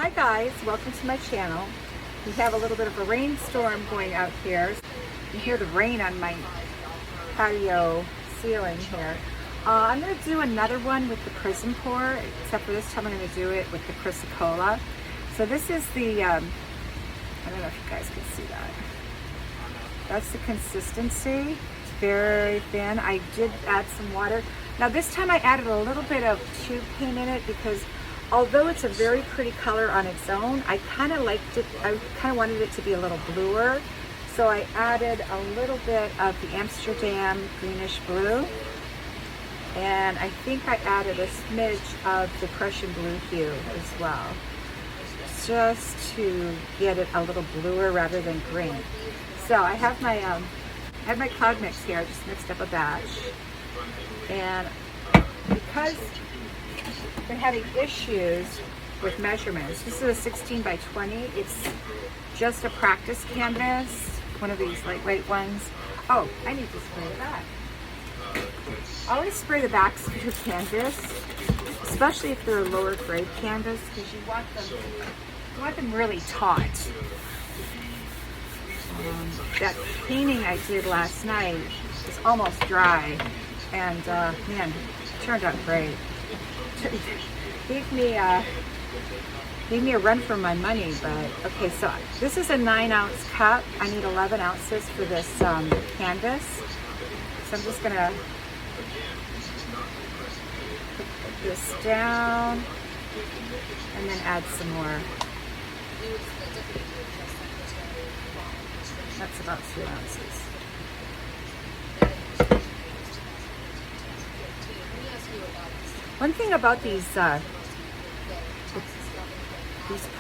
Hi guys, welcome to my channel. We have a little bit of a rainstorm going out here. You can hear the rain on my patio ceiling here. I'm going to do another one with the Prizm Pour, except for this time I'm going to do it with the Chrysacolla. So this is the, I don't know if you guys can see that. That's the consistency. It's very thin. I did add some water. Now this time I added a little bit of tube paint in it because although it's a very pretty color on its own, I kind of liked it, I kind of wanted it to be a little bluer. So I added a little bit of the Amsterdam greenish blue. And I think I added a smidge of the Prussian blue hue as well, just to get it a little bluer rather than green. So I have my cloud mix here. I just mixed up a batch, and because I've been having issues with measurements, this is a 16 by 20. It's just a practice canvas, one of these lightweight ones. Oh, I need to spray the back. I always spray the backs of your canvas, especially if they're a lower grade canvas, because you want them really taut. That painting I did last night is almost dry, and man, it turned out great. Gave me a run for my money. But okay, so this is a 9-ounce cup. I need 11 ounces for this canvas. So I'm just gonna put this down and then add some more. That's about 2 ounces. One thing about these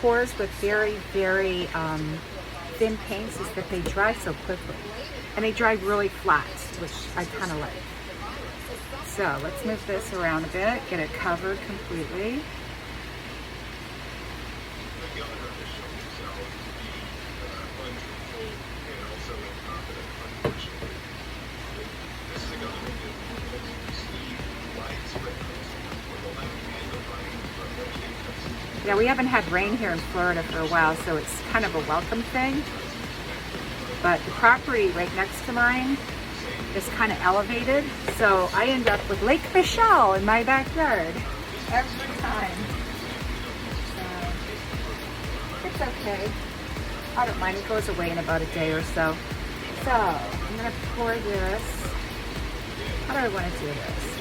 pours with very, very thin paints is that they dry so quickly. And they dry really flat, which I kind of like. So let's move this around a bit, get it covered completely. Yeah, we haven't had rain here in Florida for a while, so it's kind of a welcome thing. But the property right next to mine is kind of elevated, so I end up with Lake Michelle in my backyard every time. So it's okay. I don't mind. It goes away in about a day or so. So I'm gonna pour this. How do I want to do this?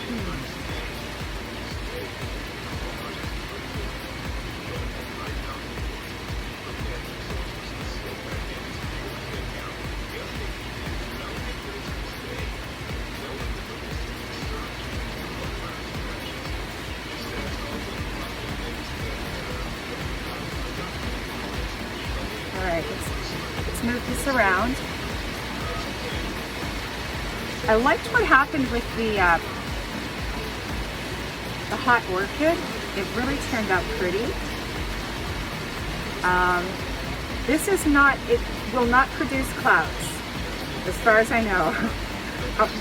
Alright, let's move this around. I liked what happened with the hot orchid. It really turned out pretty. This is not, it will not produce clouds, as far as I know.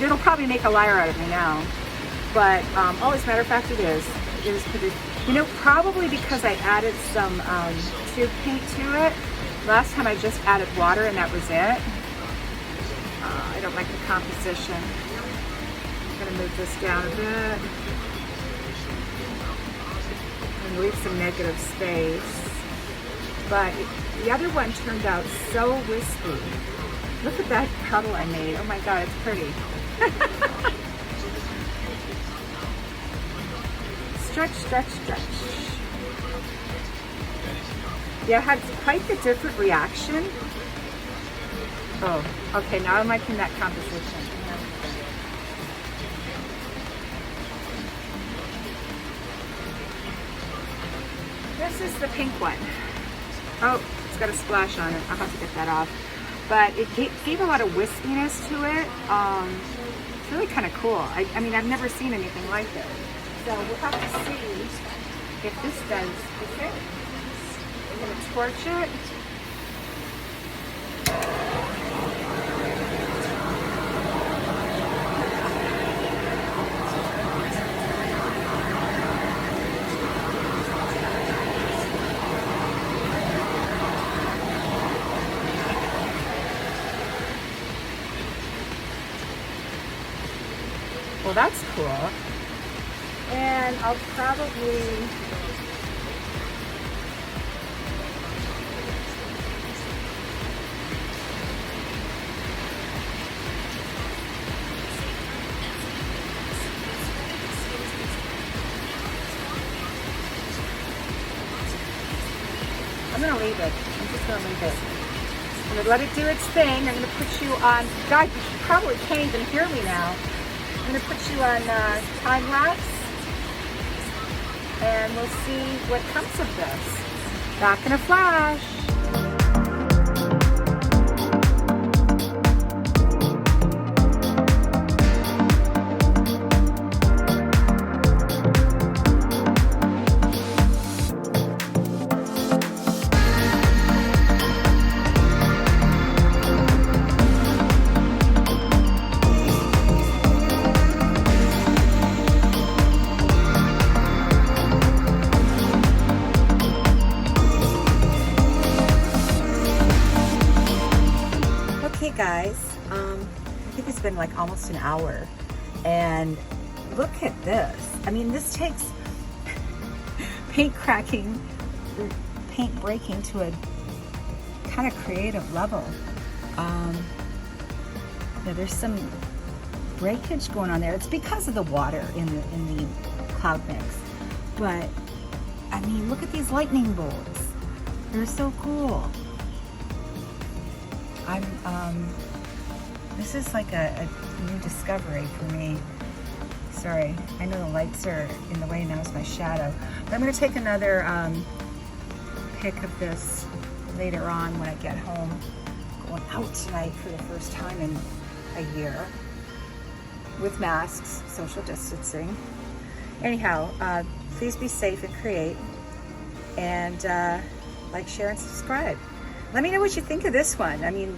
It'll probably make a liar out of me now. But, oh, as a matter of fact, it is produced. You know, probably because I added some tube paint to it. Last time I just added water and that was it. I don't like the composition. I'm going to move this down a bit and leave some negative space. But the other one turned out so wispy. Look at that puddle I made. Oh my God, it's pretty. Stretch, stretch, stretch. Yeah, it had quite the different reaction. Oh, okay, now I'm liking that composition. This is the pink one. Oh, it's got a splash on it. I'll have to get that off. But it gave a lot of wispiness to it. It's really kind of cool. I mean, I've never seen anything like it. So we'll have to see if this does the thing. I'm going to torch it. well, that's cool. And I'll probably I'm gonna leave it. I'm just gonna leave it. I'm gonna let it do its thing. I'm gonna put you on, God, you probably can't even hear me now. I'm gonna put you on time lapse, and we'll see what comes of this. Back in a flash. Guys, I think it's been like almost an hour, and look at this. I mean, this takes paint cracking, paint breaking to a kind of creative level. Yeah, there's some breakage going on there. It's because of the water in the cloud mix, but I mean, look at these lightning bolts. They're so cool. This is like a new discovery for me. Sorry, I know the lights are in the way now, it's my shadow. But I'm gonna take another pic of this later on when I get home. Going out tonight for the first time in a year with masks, social distancing. Anyhow, please be safe and create, and like, share, and subscribe. Let me know what you think of this one. I mean,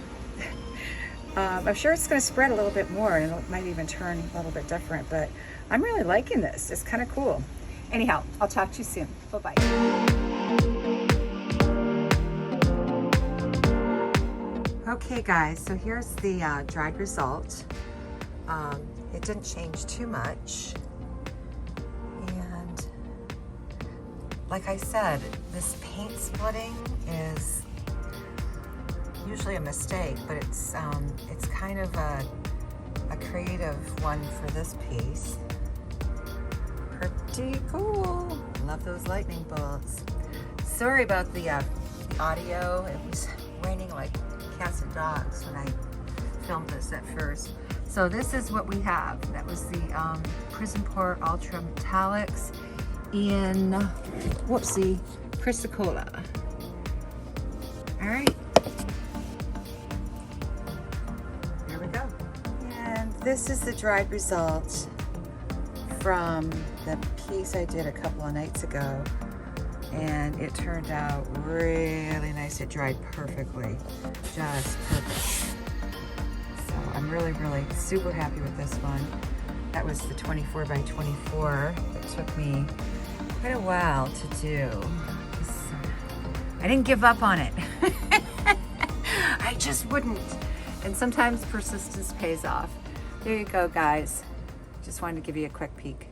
I'm sure it's going to spread a little bit more, and it might even turn a little bit different, but I'm really liking this. It's kind of cool. Anyhow, I'll talk to you soon. Bye-bye. Okay guys, so here's the dried result. It didn't change too much. And like I said, this paint splitting is usually a mistake, but it's kind of a creative one for this piece. Pretty cool. Love those lightning bolts. Sorry about the audio. It was raining like cats and dogs when I filmed this at first. So this is what we have. That was the Prizm Pour Ultra Metallics in, whoopsie, Chrysacolla. All right. This is the dried result from the piece I did a couple of nights ago, and it turned out really nice. It dried perfectly, just perfect. So I'm really super happy with this one. That was the 24 by 24. It took me quite a while to do. I didn't give up on it. I just wouldn't. And sometimes persistence pays off. There you go, guys. Just wanted to give you a quick peek.